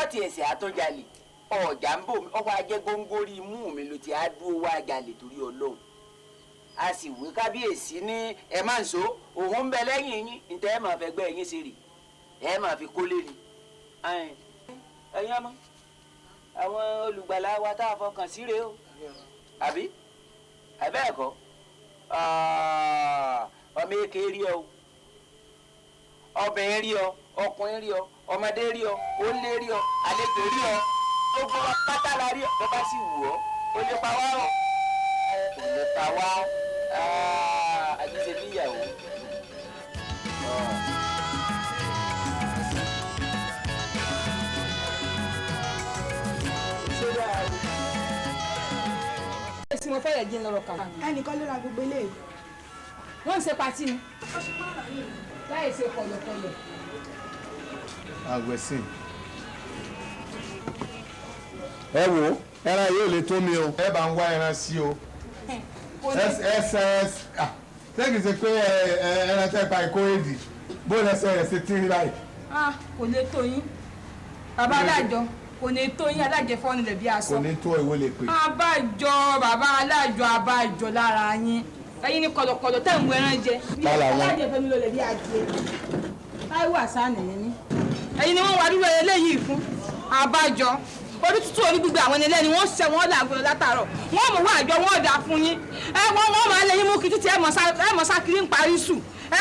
ọtí ẹsẹ̀ àtọ́jalè ọjà ń bò mí ọwọ́ ajẹ́ góńgórí imú mi ló ti á dúró wá jalè torí Ọlọ́run a sì wí kábíyèsí ní ẹ máa ń so òun ń bẹ lẹ́yìn yín níta ẹ máa fẹ́ gbẹ́ ẹ̀yìn sí rè ẹ máa fi kólé ni ẹ̀yin ọmọ àwọn olùgbàlà wa tá a fọkàn sí rèé o àbí ẹ̀bẹ́ẹ̀kọ́ ọmọ èké rí ọ obìnrin rí ọ ọkùnrin rí ọ ọmọdé rí ọ olè rí ọ àlejò rí ọ gbogbo pátá la rí ọ bó bá sì wù ọ ó lè pa wá ọ kò lè pa wá àjíṣe níyàwó. tí mo fẹ́ yẹ jí ń lọ́rọ̀ kan. ẹnìkan ló ra gbogbo eléyìí. wọ́n ń ṣe patí ni láì ṣe kọ̀lọ̀kọ̀lọ̀. àgbẹ̀sìn. ẹ wo ẹran yóò lè tó mi o. ẹ bá ń wá ẹran sí o. ṣé ṣe pé ẹran tẹ́ pa ìkó èdì bó lẹ́sẹ̀ rẹ̀ ṣe tí ń ráì. kò lè tó yín bàbá alájọ kò ní tó yín alájẹ fọ́ọ̀nù lẹ̀ bí aṣọ. kò ní tó ìwé lè pè. abájọ bàbá alájọ abájọ lára yín ẹ̀yin ní kọ̀lọ̀kọ̀lọ̀ tẹ̀ ń wọ ẹran jẹ. alájẹ fẹ́mi ló lẹ̀ bí adìẹ táíwò àṣà nìyẹn ní. ẹ̀yin ni wọ́n wá dúró eléyìí fún abájọ orí tútù orí gbígbé àwọn ẹlẹ́ni wọ́n ṣe wọ́n làgùn látàárọ̀ wọ́n mú àjọ wọ́n dà fún yín wọ́n máa lẹ́yìn mú kí títí ẹ̀ mọ̀ sákiri ń parí sùn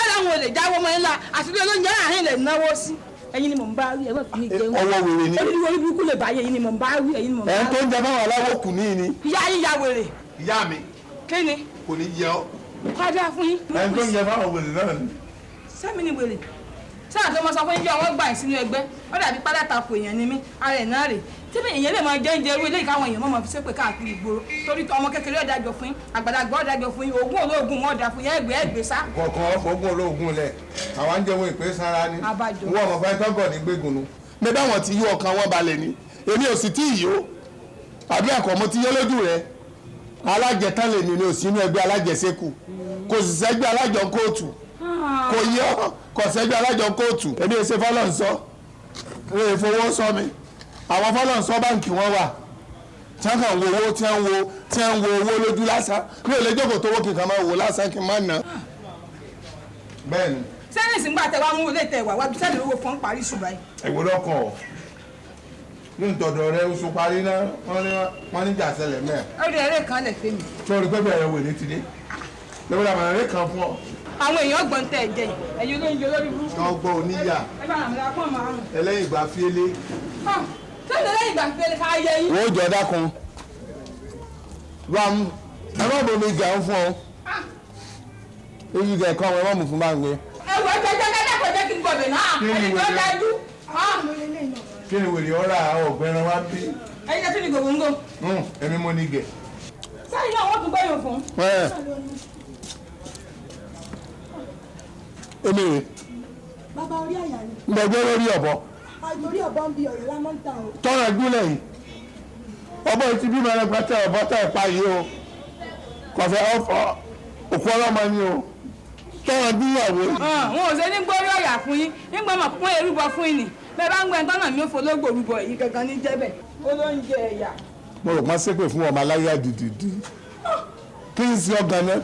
làwọn olè jáwọ́ mọ́ ńlá àti ilé olóúnjẹ àárín ilẹ̀ náwó sí ẹ̀yin ni mò ń bá rí ẹ̀wọ̀n fi mi jẹun ọwọ́ wèrè ni orí burúkú lè báyé ẹ̀yin ni mò ń bá rí ẹ̀yin ni mò ń bá rí. ẹ̀ tó ń jẹ fáwọn aláwọ̀ kù ní ni. ìyá yín ya wèrè. ìyá mi. kí ni. kò ní yẹ ọ. kájà fún yín. ẹ̀ tó ń jẹ fáwọn wèrè náà ni. sẹ́mi ni wèrè sáà tó mọ sọ fún yín bí ọwọ́ gbà sínú ẹgbẹ́ ó dàbí pálátakò èèyàn ni mí ara ẹ̀ náà rè tíbi èèyàn lè máa jẹ́ oúnjẹ irú eléyìí káwọn èèyàn mọ̀ fi ṣépè káàkiri ìgboro torí ọmọ kékeré ọ̀dàjọ fún yín àgbàlagbà ọ̀dàjọ fún yín oògùn olóògùn wọn ọ̀dà fún yín ẹgbẹ́ sá. kọ̀ọ̀kan oògùn olóògùn lẹ̀ àwọn ń jẹun ìpè sára ni wọ́n ọmọ fẹ́ tọ́gọ̀ ní gbégunnu. mi báwọn ti yí ọkàn wọn balẹ̀ ni èmi ò sì tí ì yó àbí ẹ̀kọ́ mo ti yé lójú rẹ̀ alájẹtán lè nínú òsínú ẹgbẹ́ alájẹsẹ́kù kò sì sẹ́gbẹ́ alájọ kóòtù kò yẹ kò sẹ́gbẹ́ alájọ kóòtù èmi èsè fọlọ́ ń sọ èè fowó sọ mi àwọn fọlọ́ ń sọ báǹkì wọn wà tí wọ́n kàn wo owó tí wọ́n wo owó lójú lásán mi ò lè jókòó tó owó kí n kàn máa wò lásán kí n má nà. bẹ́ẹ̀ni. sẹ́yìn ìgbà tẹ wá mú ilé tẹ wà wá bí sẹ́yìn owó fún parí ṣùgbọ́n yìí. ẹ̀wọ́ lọ́kàn ọ̀ ní ìtọ̀dọ̀ rẹ oṣù parí náà wọ́n ní jà ṣẹlẹ̀ mẹ́ẹ̀. ó rí eré kan lẹ̀ fẹ́ mi. sọ̀rọ̀ pé bẹ̀rẹ̀ wèrè ti dé lọ́wọ́ làwọn eré kan fún ọ. àwọn èèyàn gbọ́n tẹ̀ jẹ ẹ̀yin ló ń jẹ lórí burúkú. wọ́n gbọ́ oníyà ẹlẹ́yìn ìgbà fíélé. sẹ́yìn lẹ́yìn ìgbà fíélé ká yẹ yín. wọ́n jọ dákun ram ẹ má bomi gà ń fún ọ èyí gà ẹ̀kọ́ wọn ẹ má mú fún báńgbé. ẹ̀wọ̀ ẹ̀jẹ̀ jẹ́ kí n gbọ̀bẹ̀ náà ẹ̀yìn tó dájú. kí ni wèrè ọ̀rá ọ̀gbẹ́ran wá bí. ẹ̀yin jẹ́ kí ni gògóńgò. èmi mo ní gẹ̀. sẹ́yìn náà wọ́n tún gbẹ̀yìn fún. èmi rè. bàbá orí àyà ni. gbẹ̀gbẹ́ lórí ọ̀bọ. àìmọ̀rí ọ̀bọ ń bi ọ̀rẹ́ lámọ́ńtà o. tọ́nà gúnlẹ̀ yìí ọbọ ti bímọ ẹlẹgbẹtẹ ọbọ tẹ ẹ pa yìí o kọfẹ ọfọ òkú ọlọmọ ni o tọ́nà gbúyàwó. wọn ò ṣe ní gbórí ọ̀yà fún yín nígbà máa pọ́n erúbọ fún yín ni bẹ́ẹ̀ bá ń gbẹ́ tọ́nà mi ò fológbò rúbọ yìí gangan ní jẹ́bẹ̀ ó ló ń jẹ ẹ̀yà. mo rò pọ́n ṣépè fún ọmọ aláyà dìdìdì kí n sí ọgàn náà.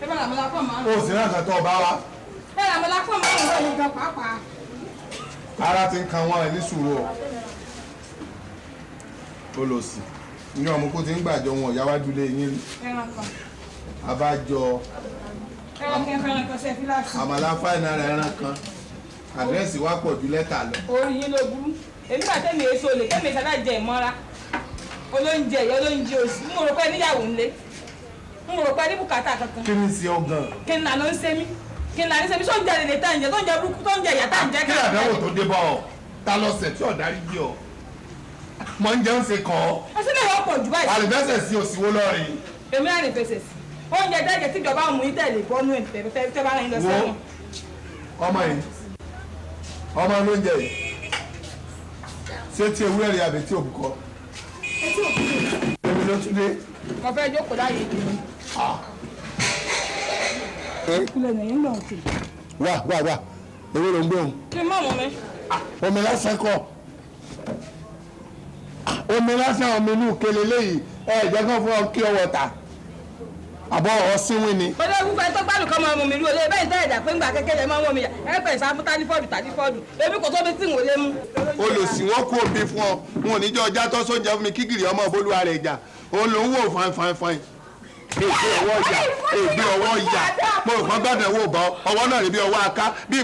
ẹ bá làmọ́lá pọ̀ márùn-ún. o sì náà kàn tó ọba wa. ẹ làmọ́lá pọ̀ márùn-ún lọ́wọ́ gan pàápàá. ara ti ń kan wọn ẹ ní sùúrù o. ó lọ sí ní ọmọ kó ti ń gbàjọ wọn ọ̀yá wájú lé yín abájọ àmàlà fáìnà rẹ̀ ẹran kan àdírẹ́sì wa pọ̀ ju lẹ́tà lọ. orí yín ló burú èmi bá tẹ́mi èso lè tẹ́mi ìsàdá jẹ ìmọ́ra olóúnjẹ ìyá olóúnjẹ òsì mo rò pé níyàwó ńlé mo rò pé ní bùkátà kankan. kí ni sí ọgàn. kí ni àná ń ṣe mí kí ni àná ń ṣe mí sọ ń jẹ lèlè tá ń jẹ tó ń jẹ burúkú tó ń jẹ ìyá tá ń jẹ kí àdánwò tó dé bọ̀ ọ́ ta lọ́sẹ̀ tí ọ̀darí bí ọ mọ ń jẹun ṣe kàn ọ́. ẹsẹ̀ náà wọ́n pọ̀ jù báyìí. àlùbẹ́sẹ̀ sí òsìwò lọ́ọ̀rìn. èmi náà lè fẹsẹ̀ sí oúnjẹ dájẹ́ tíjọba mú yín tẹ̀lé bọ́nú ẹ̀ tẹ́ bá yín lọ sẹ́wọ̀n. ọmọ yìí ọmọ lóúnjẹ yìí ṣé tí ewúrẹ́ rí àbí tí òbúkọ. etí òkú mi. èmi ló tún dé. mo fẹ́ jókòó láàyè tèmi. ìpìlẹ̀ nìyí lọ sí. wá ewé ló ń gbóhùn. kí n mọ̀ mọ́ mi. omi lásán kọ́ omi lásán omi inú kele léyìí jẹ́ kán fún ọ kí ọwọ́ ta àbọ̀ ọ̀sìnwìn ni. bọ́dọ̀ wúfẹ́ tó gbádùn kọ́ máa mú mi lú olè bẹ́ẹ̀ tẹ́ ẹ̀dá pé ńgbà kékeré máa ń wọ́n mi yà ẹ fẹ́ sáfún tálífọ́ọ̀dù èmi kò tó bí tí wọ́n lé mú. olùsìn wọn kú òbí fún ọ wọn ò ní jọ ọjà tó sóúnjẹ fún mi kíkìrì ọmọ bolúwa rẹ̀ jà òun ló ń wò fain. ègbé ọwọ́ ìyá mo rò pọ́n gbọ́dọ̀ wò bọ́ ọwọ́ náà rí bí ọwọ́ aká bí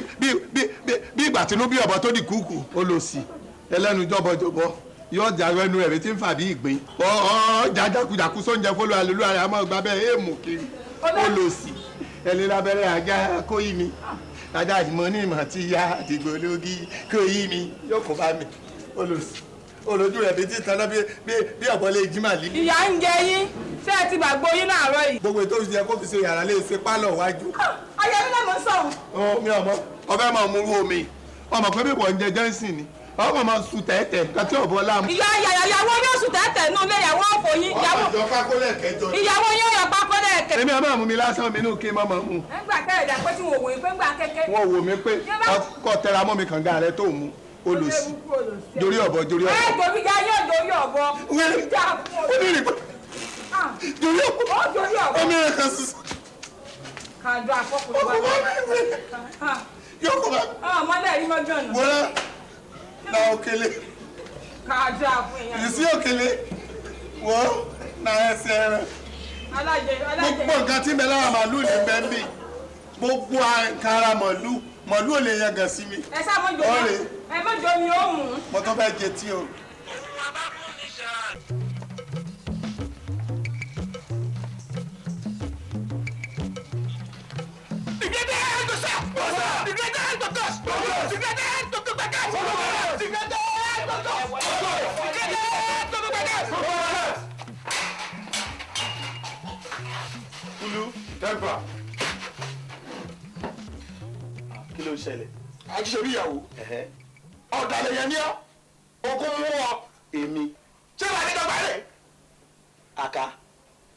ìgbà tínú bí ọ̀bọ tó di kúkú olùsìn ẹlẹ́nu jọ́bọ̀jọ́bọ̀ yóò jà ẹnu ẹ̀rí tí ń fà bí ìgbín jàjàkújàkú sóúnjẹ fọlọ àlùlù àrẹ àmọ́ gba bẹ́ẹ̀ èèmù kiri olùsì ẹni lábẹ́rẹ́ ajá kóyí mi ajá ìmọ̀ ní ìmọ̀ tí ya dìgbòlógí kóyí mi yóò kó bá mi olùsì olójú rẹ̀ bíi títan bí ọ̀pọ̀lẹ̀ ìjímàlì. ìyá ń jẹ yín ṣé ẹ ti gbàgbọ́ yín láàárọ̀ yìí. gbogbo ètò ìṣẹ́ kó fi ṣe yàrá lè ṣe pálọ̀ wájú. ayẹyẹ náà mọ̀ ń sọ̀rọ̀. mi ọmọ ọbẹ̀ máa mú omi ọmọ pé bí wọ́n ń jẹ jẹ́ńsìn ni ọmọ máa sùn tẹ́tẹ́ kàtí ọ̀bọ láàmú. ìyàwó yóò sùn tẹ́tẹ́ nù lé ìyàwó ọ̀fọ̀ yín. ọjọ́ pákólẹ̀ kẹjọ. ìyàwó yóò yọ pákólẹ̀ kẹjọ. èmi àmọ́ àmú mi lásán mi nù kí n má máa mú. ẹgbà tẹ ẹ̀dá pé tí wọ́n wò yín pé ńgbà kékeré. wọ́n wò mí pé kọ́ tẹra mọ́ mi kànga rẹ tó mú olùsí dorí ọ̀bọ dorí ọ̀bọ. ẹ dorí ya yóò dorí ọ̀bọ. wẹ́rẹ́ ó ní ìrìnkọ́ dorí ọ̀bọ. ó dorí ọ̀bọ. omi rẹ̀ kan sísè. kàdó àfọkùnrin wa. yóò kọ́ bá. ọmọdé yìí mọ́ gbọ̀nà. wọ́n na òkèlè. kàdó àfọkùnrin. yìí sí òkèlè wọ́n na ẹsẹ̀ ẹran. gbogbo nǹkan tí bẹ́ẹ̀ lára màálù ní bẹ́ẹ̀ bì gbogbo àǹkárá màálù ò lè yan gàn sí mi. ẹ sá mọ́ jọ mi ẹ mọ́ jọ mi ó mú. mo tán bá jẹ tí o. Tafa. Kí ló ṣẹlẹ̀? Ajíṣe bí ìyàwó. Ọ̀dàlẹ̀ yẹn ní ọ́. Okun mú ọ. Èmi. Ṣé wàá ní dọ́gba rẹ̀? Àká.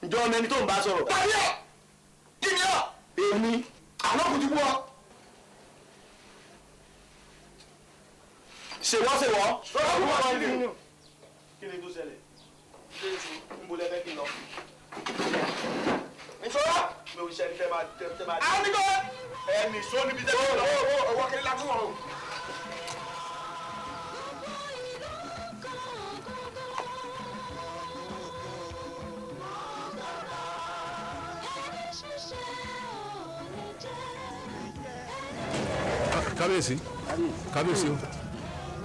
Ǹjọ́ ọmọ ẹni tó ń bá sọ̀rọ̀. Tàbí ọ̀. Kí ni ọ̀? Èmi. Àná kò ti bú ọ. Ṣèwọ́. Kí ni tó ṣẹlẹ̀? Ṣé èsì ń bolẹ̀ fẹ́ kí n lọ? Ìṣòro mi ò ṣe ẹni tẹ́ máa. Àwọn nígbà ẹni ìṣó níbi tẹ́ máa lọ. Owó kiri la fún ọ. Kábíyèsí kábíyèsí o.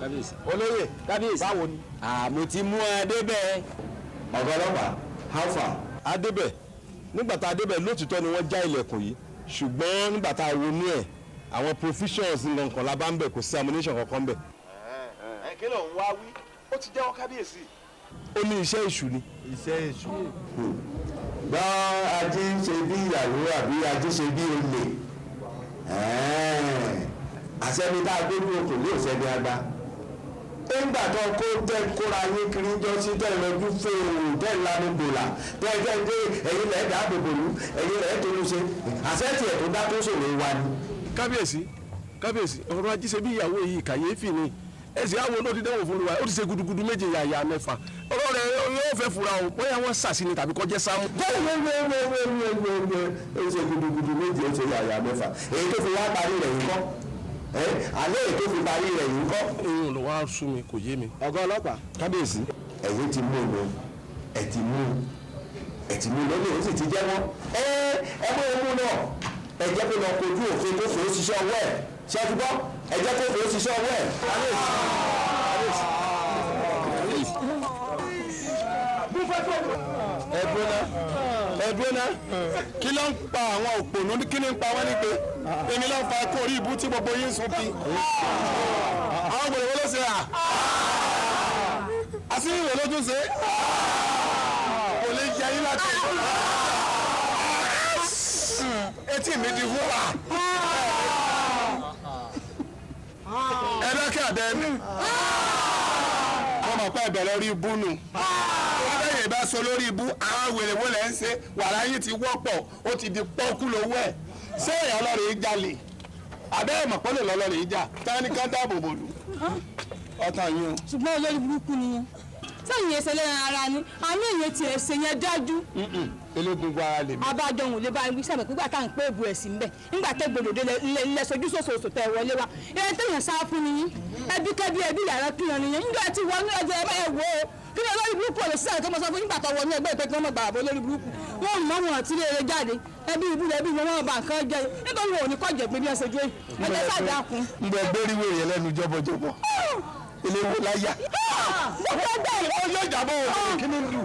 kábíyèsí. olóyè kábíyèsí. báwo ni. mo ti mú ẹ débẹ̀. ọ̀gá ọlọ́pàá how far. adébẹ̀ nígbà tá a débẹ̀ lótìtọ́ ni wọ́n já ilẹ̀kùn yìí ṣùgbọ́n nígbà tá a ronú ẹ̀ àwọn provisions nǹkan la bá ń bẹ̀ kò sí ammunition kankan bẹ̀. Kí ló ń wá wí? Ó ti jẹ́wọ́ kábíyèsí. ó ní iṣẹ́ èṣù ni. iṣẹ́ èṣù. gbọ́ ajé ń ṣe bí ìyàwó àbí ajé ṣe bí olè àṣẹni tá a gbé ní okùn ní òṣèlú àgbà nígbà tó kó tẹ kóra yín kiri jọ sí tẹ lọjú fóònù tẹ lanu bòlà tẹ ẹ̀yin lẹ dá bòbòlù ẹ̀yin lẹ tó lù ṣe àṣẹtì ẹ tó dá tó ṣòro wa ni. kábíyèsí ọ̀rọ̀ ajé ṣe bí ìyàwó yìí kàyéfì ni ẹsẹ̀ àwọn olóòtú dẹ́wọ̀n fún wa ó ti ṣe gudugudu méje yàyà mẹ́fà ọ̀rọ̀ rẹ̀ yóò fẹ́ fura o bóyá wọ́n ṣàṣìní tàbí kọjá sámú. ó ṣe gudugudu méje ó ṣe yàyà mẹ́fà èyí tó fi wá parí rẹ̀ yìí kọ́ alẹ́ èyí tó fi parí rẹ̀ yìí kọ́. ìyún ló wá sú mi kò yé mi. ọ̀gá ọlọ́pàá kábíyèsí ẹ̀yin ti mú un ẹ̀ ti mú un lónìí ó sì ti jẹ́wọ́ ẹ mú imú náà ẹ jẹ́ kó lọ kojú òfin tó fòó ṣiṣẹ́ ọwọ́ ẹ̀ ṣe é ti gbọ́ ẹ jẹ́ kó fòó ṣiṣẹ́ ọwọ́ ẹ̀. ẹ̀dúnà kí ló ń pa àwọn òpònú kí ni ń pa wọ́n ní pé èmi ló ń fa kó orí ibú tí gbogbo yín sùn kí àwọn gbòdògbò ló ṣe à àṣírí ìwé lójú ṣe kò lè jẹ yín láti etí mi di wúrà ẹ̀dákẹ́ àdẹ́nu wọ́n mọ̀ pé ìbẹ̀rẹ̀ rí ibú nù lẹ́yìn ìbá sọ lórí ibú àwọn wèrèwó lẹ́ ń ṣe wàrà yín ti wọ́pọ̀ ó ti di pọ́ọ́kú lówó ẹ̀ ṣé èèyàn lọ́ọ̀rì í jalè àbẹ́rẹ́ mọ̀pọ́lẹ̀ lọ́ọ̀rì í jà táwọn ká dáàbò bò lù ọ̀tàn yín o. ṣùgbọ́n olórí burúkú nìyẹn. sẹ́yìn ẹsẹ̀ lẹ́ran ara ni àmì èyàn ti ẹsẹ̀ yẹn dájú. eléegun gba ara lèmi. abájọ òun lè bá wí sẹ́mi pípa tá à ń pé èbù ẹ̀sìn ń bẹ̀ nígbà tẹ́ gbòdòdó lẹ sojú sòsòsò tẹ̀ wọlé wa ẹ̀yẹ tẹ̀yàn sáà fún nìyí ẹbí kẹ́bí ẹbí yàrá kíyan nìyẹn nígbà tí wọ́n ní ọjọ́ ẹ bá yẹ wò ó kí ni olórí burúkú ò lè sísè tó mọ sọ fún nígbà tó wọ ní ẹgbẹ́ ìpè kí wọ́n mọ̀ gbà àbọ̀ olórí burúkú wọ́n mọ̀ wọn àti ilé rẹ̀ jáde ẹbí ìbú rẹ̀ bí wọ́n bá nǹkan jẹ nítorí wọn ò ní kọ́jẹ̀ pé bí ẹ ṣe jó ẹjẹ sáàjà kun. ń bẹ gbóríwò yẹn lẹ́nu jọbọjọbọ eléwo láyà. gbogbo ẹgbẹ́ rẹ̀. ó yóò jábọ̀ òkè kí ni lù.